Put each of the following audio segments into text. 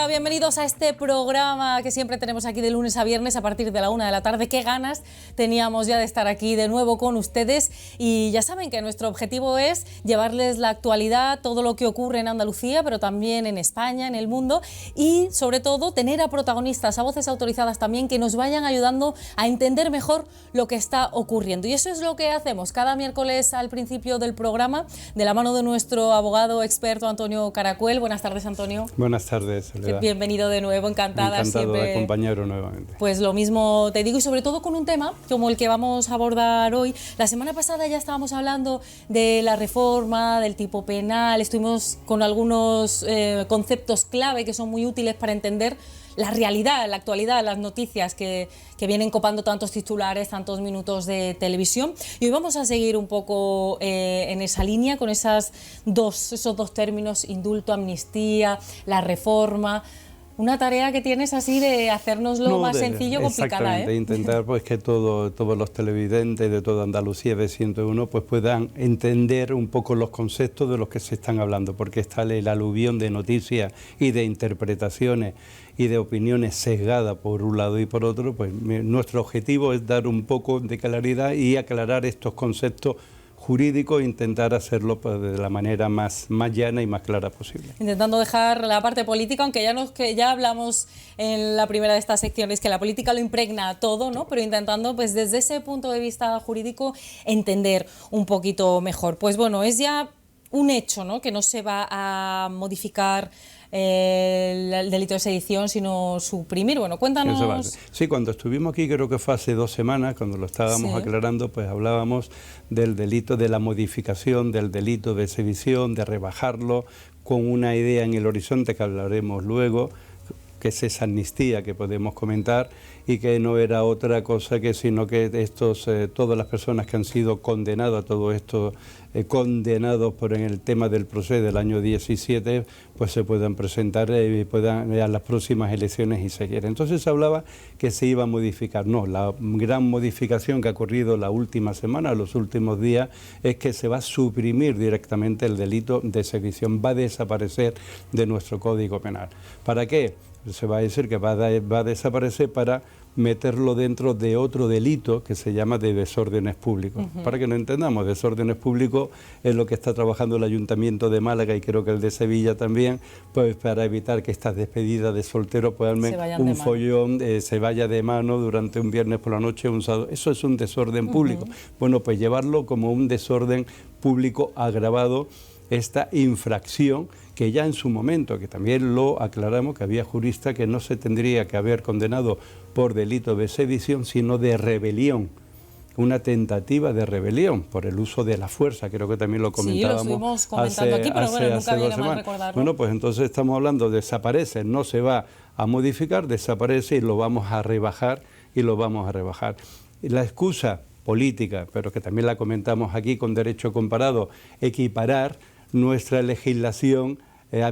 Hola, bienvenidos a este programa que siempre tenemos aquí de lunes a viernes a partir de la 1 de la tarde. Qué ganas teníamos ya de estar aquí de nuevo con ustedes y ya saben que nuestro objetivo es llevarles la actualidad, todo lo que ocurre en Andalucía, pero también en España, en el mundo y sobre todo tener a protagonistas, a voces autorizadas también que nos vayan ayudando a entender mejor lo que está ocurriendo. Y eso es lo que hacemos cada miércoles al principio del programa de la mano de nuestro abogado experto Antonio Caracuel. Buenas tardes, Antonio. Buenas tardes, Soledad. Bienvenido de nuevo, encantada. Encantado siempre de acompañaros nuevamente. Pues lo mismo te digo y sobre todo con un tema como el que vamos a abordar hoy. La semana pasada ya estábamos hablando de la reforma, del tipo penal, estuvimos con algunos conceptos clave que son muy útiles para entender la realidad, la actualidad, las noticias que vienen copando tantos titulares, tantos minutos de televisión. Y hoy vamos a seguir un poco en esa línea con esos dos términos, indulto, amnistía, la reforma. Una tarea que tienes así de hacernoslo más sencillo, complicada, exactamente, intentar pues que todos los televidentes de toda Andalucía de 101 pues puedan entender un poco los conceptos de los que se están hablando, porque está el aluvión de noticias y de interpretaciones y de opiniones sesgadas por un lado y por otro. Pues nuestro objetivo es dar un poco de claridad y aclarar estos conceptos jurídico e intentar hacerlo pues, de la manera más llana y más clara posible. Intentando dejar la parte política, aunque ya hablamos en la primera de estas secciones que la política lo impregna todo, ¿no? Pero intentando pues desde ese punto de vista jurídico entender un poquito mejor. Pues bueno, es ya un hecho, ¿no? Que no se va a modificar el delito de sedición, sino suprimir. Bueno, cuéntanos. Sí, cuando estuvimos aquí, creo que fue hace 2 semanas, cuando lo estábamos aclarando, pues hablábamos del delito de la modificación, del delito de sedición, de rebajarlo, con una idea en el horizonte que hablaremos luego, que es esa amnistía que podemos comentar y que no era otra cosa que sino que todas las personas que han sido condenadas a todo esto, condenados por en el tema del proceso del año 17, pues se puedan presentar y puedan a las próximas elecciones y seguir. Entonces se hablaba que se iba a modificar. No, la gran modificación que ha ocurrido la última semana, los últimos días, es que se va a suprimir directamente el delito de sedición, va a desaparecer de nuestro Código Penal. ¿Para qué? Se va a decir que va a desaparecer para meterlo dentro de otro delito que se llama de desórdenes públicos. Para que lo entendamos, desórdenes públicos es lo que está trabajando el Ayuntamiento de Málaga y creo que el de Sevilla también, pues para evitar que estas despedidas de solteros puedan un follón, se vaya de mano durante un viernes por la noche, un sábado. Eso es un desorden público. Bueno, pues llevarlo como un desorden público agravado, esta infracción que ya en su momento, que también lo aclaramos, que había juristas que no se tendría que haber condenado por delito de sedición, sino de rebelión, una tentativa de rebelión por el uso de la fuerza, creo que también lo comentábamos. Sí, lo estuvimos comentando aquí, pero bueno, nunca viene mal recordarlo. Bueno, pues entonces estamos hablando, desaparece, no se va a modificar, desaparece y lo vamos a rebajar y lo vamos a rebajar. Y la excusa política, pero que también la comentamos aquí con derecho comparado, equiparar nuestra legislación,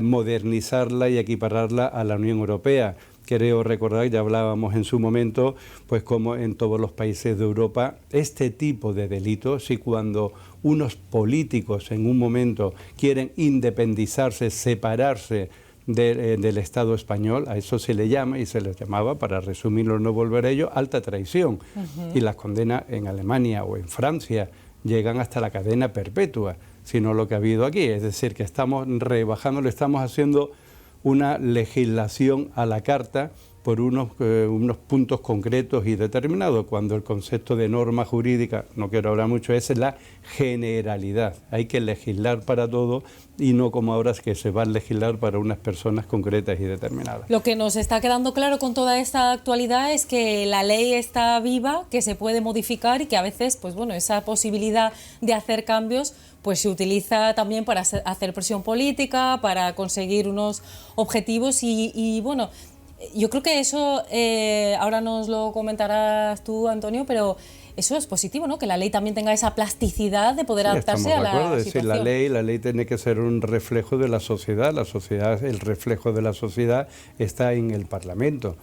modernizarla y equipararla a la Unión Europea. Creo recordar, ya hablábamos en su momento, pues como en todos los países de Europa, este tipo de delitos, y cuando unos políticos en un momento quieren independizarse, separarse del Estado español, a eso se le llama y se les llamaba, para resumirlo, no volver a ello, alta traición. Y las condenas en Alemania o en Francia llegan hasta la cadena perpetua, sino lo que ha habido aquí. Es decir, que estamos rebajando, le estamos haciendo una legislación a la carta por unos puntos concretos y determinados, cuando el concepto de norma jurídica, no quiero hablar mucho, es la generalidad. Hay que legislar para todo y no como ahora es que se va a legislar para unas personas concretas y determinadas. Lo que nos está quedando claro con toda esta actualidad es que la ley está viva, que se puede modificar y que a veces, pues bueno, esa posibilidad de hacer cambios pues se utiliza también para hacer presión política, para conseguir unos objetivos y bueno, yo creo que eso, ahora nos lo comentarás tú, Antonio, pero eso es positivo, ¿no? Que la ley también tenga esa plasticidad de poder adaptarse a la situación. Es decir, la ley tiene que ser un reflejo de la sociedad, el reflejo de la sociedad está en el Parlamento.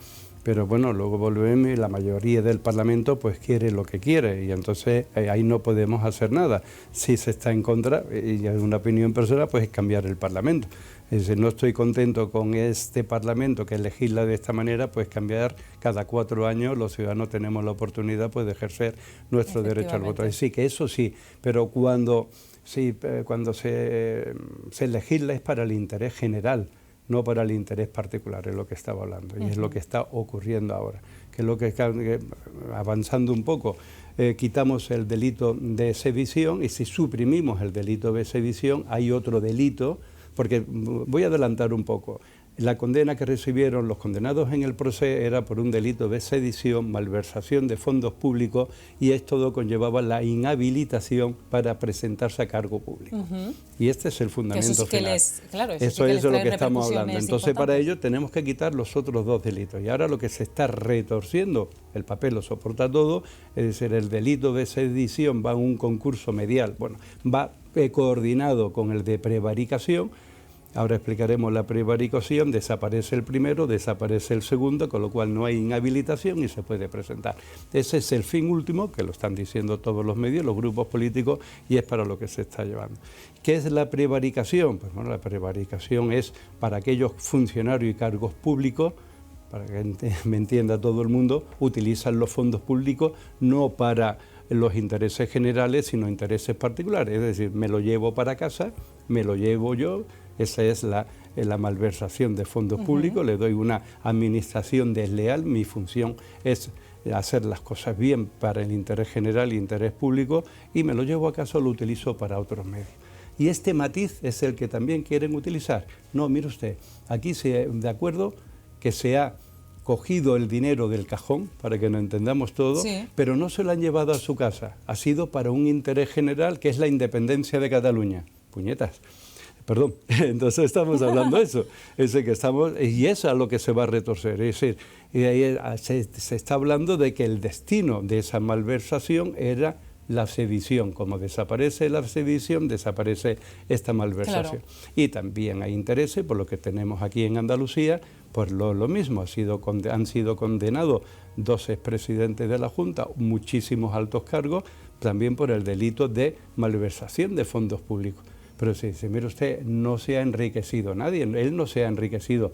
pero bueno, luego volvemos y la mayoría del Parlamento pues quiere lo que quiere y entonces ahí no podemos hacer nada. Si se está en contra, y es una opinión personal, pues es cambiar el Parlamento. Es decir, no estoy contento con este Parlamento que legisla de esta manera, pues cambiar cada 4 años, los ciudadanos tenemos la oportunidad pues de ejercer nuestro derecho al voto. Sí, que eso sí, pero cuando se legisla es para el interés general, no para el interés particular, es lo que estaba hablando, y es lo que está ocurriendo ahora, que es lo que está avanzando un poco. Quitamos el delito de sedición y si suprimimos el delito de sedición hay otro delito, porque voy a adelantar un poco. La condena que recibieron los condenados en el proceso era por un delito de sedición, malversación de fondos públicos y esto conllevaba la inhabilitación para presentarse a cargo público. Y este es el fundamento final. Eso es de lo que estamos hablando. Entonces para ello tenemos que quitar los otros 2 delitos. Y ahora lo que se está retorciendo, el papel lo soporta todo, es decir, el delito de sedición va a un concurso medial, bueno, va coordinado con el de prevaricación. Ahora explicaremos la prevaricación, desaparece el primero, desaparece el segundo, con lo cual no hay inhabilitación y se puede presentar. Ese es el fin último, que lo están diciendo todos los medios, los grupos políticos, y es para lo que se está llevando. ¿Qué es la prevaricación? Pues bueno, la prevaricación es para aquellos funcionarios y cargos públicos, para que me entienda todo el mundo, utilizan los fondos públicos no para los intereses generales, sino intereses particulares. Es decir, me lo llevo para casa, me lo llevo yo. Esa es la malversación de fondos públicos, le doy una administración desleal, mi función es hacer las cosas bien para el interés general y interés público y me lo llevo a casa o lo utilizo para otros medios. Y este matiz es el que también quieren utilizar. No, mire usted, aquí de acuerdo que se ha cogido el dinero del cajón, para que nos entendamos todo, sí, pero no se lo han llevado a su casa, ha sido para un interés general que es la independencia de Cataluña. Puñetas. Perdón, entonces estamos hablando de eso, y es a lo que se va a retorcer, es decir, se está hablando de que el destino de esa malversación era la sedición, como desaparece la sedición, desaparece esta malversación. Claro. Y también hay intereses, por lo que tenemos aquí en Andalucía, pues lo mismo, han sido condenados 2 expresidentes de la Junta, muchísimos altos cargos, también por el delito de malversación de fondos públicos. Pero si mire usted, no se ha enriquecido nadie, él no se ha enriquecido,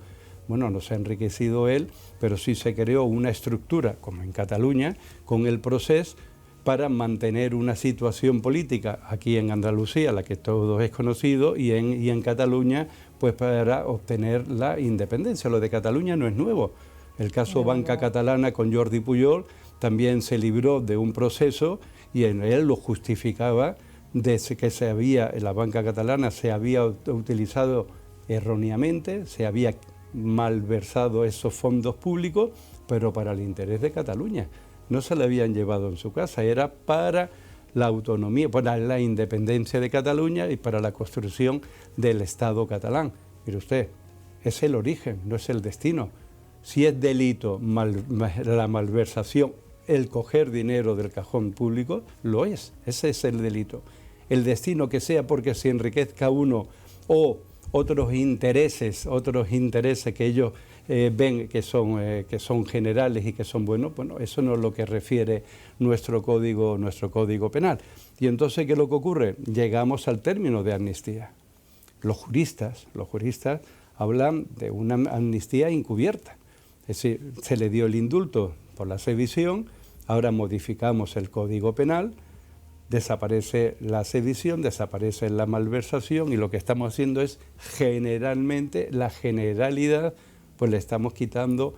bueno, no se ha enriquecido él, pero sí se creó una estructura, como en Cataluña, con el proceso para mantener una situación política aquí en Andalucía, la que todos es conocido, y en Cataluña, pues para obtener la independencia. Lo de Cataluña no es nuevo. El caso Banca Catalana con Jordi Pujol también se libró de un proceso y en él lo justificaba de que la banca catalana se había utilizado erróneamente, se había malversado esos fondos públicos, pero para el interés de Cataluña. No se le habían llevado en su casa, era para la autonomía, para la independencia de Cataluña y para la construcción del Estado catalán. Mire usted, es el origen, no es el destino. Si es delito la malversación, el coger dinero del cajón público, lo es, ese es el delito. El destino que sea porque se enriquezca uno o otros intereses que ellos ven que son generales y que son buenos, bueno, eso no es lo que refiere nuestro código penal. Y entonces, ¿qué es lo que ocurre? Llegamos al término de amnistía. Los juristas hablan de una amnistía encubierta. Es decir, se le dio el indulto por la sedición, ahora modificamos el Código Penal, desaparece la sedición, desaparece la malversación y lo que estamos haciendo es generalmente, la generalidad, pues le estamos quitando,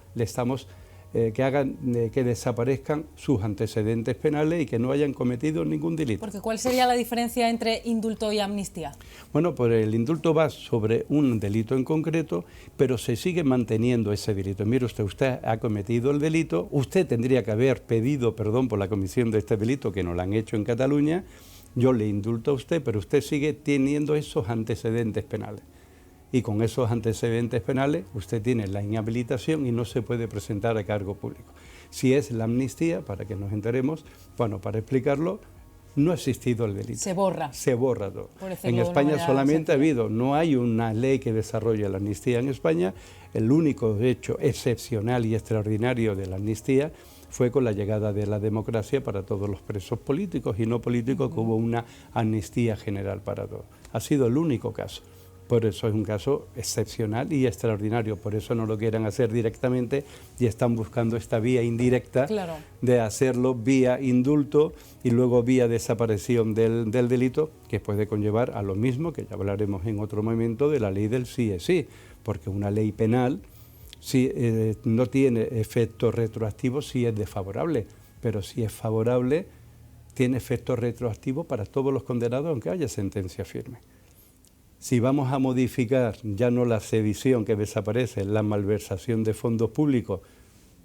que desaparezcan sus antecedentes penales y que no hayan cometido ningún delito. Porque ¿cuál sería la diferencia entre indulto y amnistía? Bueno, pues el indulto va sobre un delito en concreto, pero se sigue manteniendo ese delito. Mire usted ha cometido el delito, usted tendría que haber pedido perdón por la comisión de este delito, que no lo han hecho en Cataluña, yo le indulto a usted, pero usted sigue teniendo esos antecedentes penales. Y con esos antecedentes penales usted tiene la inhabilitación y no se puede presentar a cargo público. Si es la amnistía, para que nos enteremos, bueno, para explicarlo, no ha existido el delito. Se borra. Se borra todo. En España solamente ha habido, no hay una ley que desarrolle la amnistía en España. El único hecho excepcional y extraordinario de la amnistía fue con la llegada de la democracia para todos los presos políticos y no políticos, que hubo una amnistía general para todos. Ha sido el único caso. Por eso es un caso excepcional y extraordinario, por eso no lo quieren hacer directamente y están buscando esta vía indirecta de hacerlo vía indulto y luego vía desaparición del delito, que puede conllevar a lo mismo, que ya hablaremos en otro momento, de la ley del sí es sí, porque una ley penal no tiene efecto retroactivo si es desfavorable, pero si es favorable tiene efecto retroactivo para todos los condenados aunque haya sentencia firme. Si vamos a modificar ya no la sedición que desaparece, la malversación de fondos públicos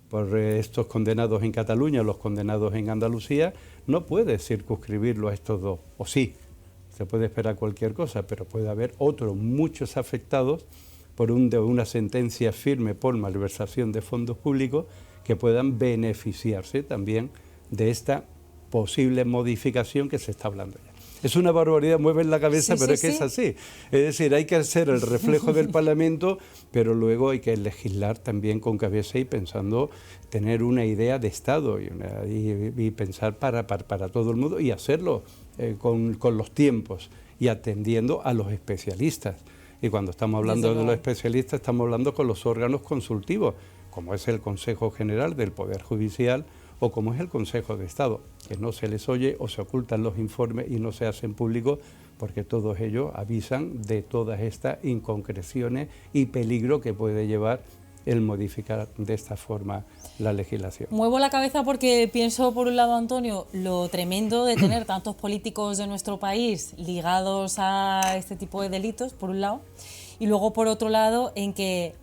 por estos condenados en Cataluña, los condenados en Andalucía, no puede circunscribirlo a estos dos, o sí, se puede esperar cualquier cosa, pero puede haber otros muchos afectados por una sentencia firme por malversación de fondos públicos que puedan beneficiarse también de esta posible modificación que se está hablando ya. Es una barbaridad, mueven la cabeza, pero es que es así. Es decir, hay que hacer el reflejo del Parlamento, pero luego hay que legislar también con cabeza y pensando, tener una idea de Estado y pensar para todo el mundo y hacerlo con los tiempos y atendiendo a los especialistas. Y cuando estamos hablando de los especialistas, estamos hablando con los órganos consultivos, como es el Consejo General del Poder Judicial, o como es el Consejo de Estado, que no se les oye o se ocultan los informes y no se hacen públicos, porque todos ellos avisan de todas estas inconcreciones y peligro que puede llevar el modificar de esta forma la legislación. Muevo la cabeza porque pienso, por un lado, Antonio, lo tremendo de tener tantos políticos de nuestro país ligados a este tipo de delitos, por un lado, y luego, por otro lado, en que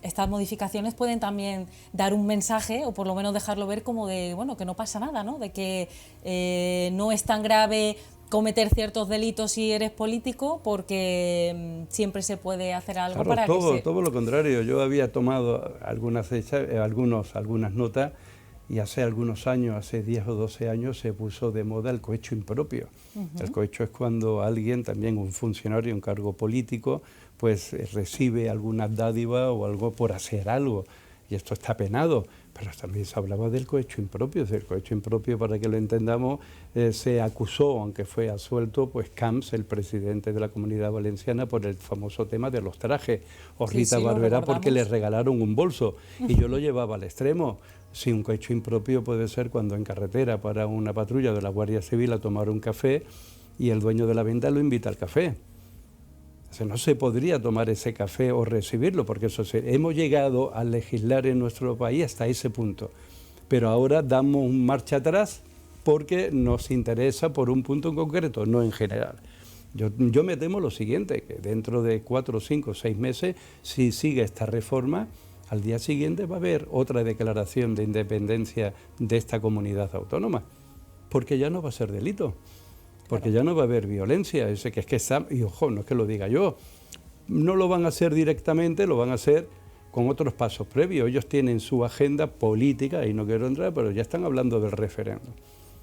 estas modificaciones pueden también dar un mensaje, o por lo menos dejarlo ver como de, bueno, que no pasa nada, ¿no? De que no es tan grave cometer ciertos delitos si eres político, porque siempre se puede hacer algo para que todo lo contrario. Yo había tomado algunas notas y hace algunos años, hace 10 o 12 años, se puso de moda el cohecho impropio. El cohecho es cuando alguien, también un funcionario, un cargo político, pues recibe alguna dádiva o algo por hacer algo. Y esto está penado, pero también se hablaba del cohecho impropio. Es decir, el cohecho impropio, para que lo entendamos, se acusó, aunque fue absuelto, pues Camps, el presidente de la Comunidad Valenciana, por el famoso tema de los trajes, o Rita Barberá porque le regalaron un bolso, y yo lo llevaba al extremo. Si un cohecho impropio puede ser cuando en carretera para una patrulla de la Guardia Civil a tomar un café y el dueño de la venta lo invita al café. O sea, no se podría tomar ese café o recibirlo, porque hemos llegado a legislar en nuestro país hasta ese punto. Pero ahora damos un marcha atrás porque nos interesa por un punto en concreto, no en general. Yo me temo lo siguiente, que dentro de 4, 5, 6 meses, si sigue esta reforma, al día siguiente va a haber otra declaración de independencia de esta comunidad autónoma, porque ya no va a ser delito. Porque ya no va a haber violencia, y ojo, no es que lo diga yo, no lo van a hacer directamente, lo van a hacer con otros pasos previos. Ellos tienen su agenda política, y no quiero entrar, pero ya están hablando del referéndum.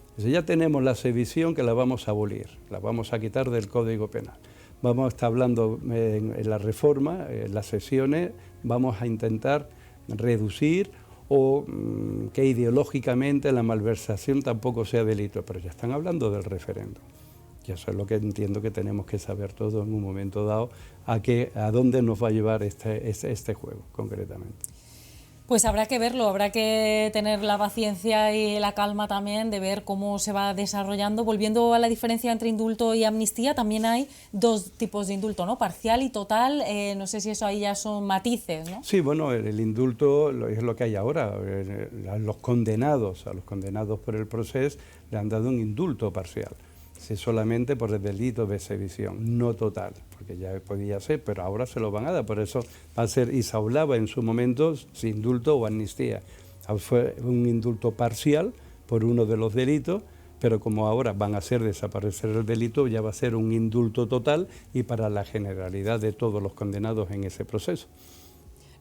Entonces ya tenemos la sedición que la vamos a abolir, la vamos a quitar del Código Penal. Vamos a estar hablando en la reforma, en las sesiones, vamos a intentar reducir o que ideológicamente la malversación tampoco sea delito, pero ya están hablando del referéndum. Y eso es lo que entiendo que tenemos que saber todos en un momento dado, a dónde nos va a llevar este juego, concretamente. Pues habrá que verlo, habrá que tener la paciencia y la calma también de ver cómo se va desarrollando. Volviendo a la diferencia entre indulto y amnistía, también hay dos tipos de indulto, ¿no? Parcial y total. No sé si eso ahí ya son matices, ¿no? Sí, bueno, el indulto es lo que hay ahora. A los condenados por el proceso le han dado un indulto parcial. Sí, solamente por el delito de sedición, no total, porque ya podía ser, pero ahora se lo van a dar, por eso va a ser, y se hablaba en su momento, sin indulto o amnistía. Fue un indulto parcial por uno de los delitos, pero como ahora van a hacer desaparecer el delito, ya va a ser un indulto total y para la generalidad de todos los condenados en ese proceso.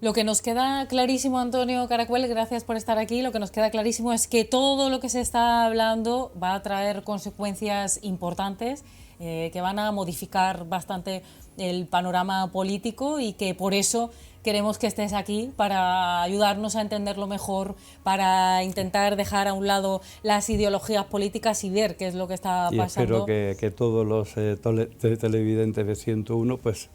Lo que nos queda clarísimo, Antonio Caracuel, gracias por estar aquí, lo que nos queda clarísimo es que todo lo que se está hablando va a traer consecuencias importantes, que van a modificar bastante el panorama político y que por eso queremos que estés aquí para ayudarnos a entenderlo mejor, para intentar dejar a un lado las ideologías políticas y ver qué es lo que está pasando. Y espero que todos los televidentes de 101 pues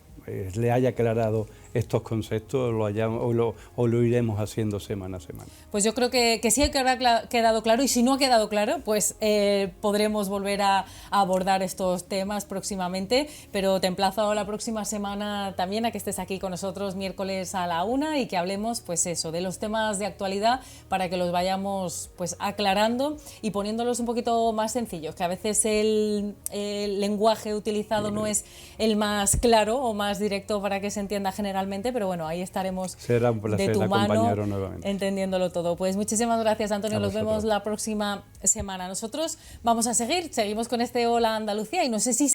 le haya aclarado estos conceptos, o lo iremos haciendo semana a semana. Pues yo creo que sí ha quedado claro, y si no ha quedado claro, pues podremos volver a abordar estos temas próximamente, pero te emplazo la próxima semana también a que estés aquí con nosotros miércoles a la 1 y que hablemos pues eso, de los temas de actualidad para que los vayamos pues aclarando y poniéndolos un poquito más sencillos, que a veces el lenguaje utilizado no es el más claro o más directo para que se entienda generalmente, pero bueno, ahí estaremos. Será un placer de tu mano, nuevamente, entendiéndolo todo. Pues muchísimas gracias, Antonio, nos vemos la próxima semana. Nosotros vamos a seguimos con este Hola Andalucía y no sé si...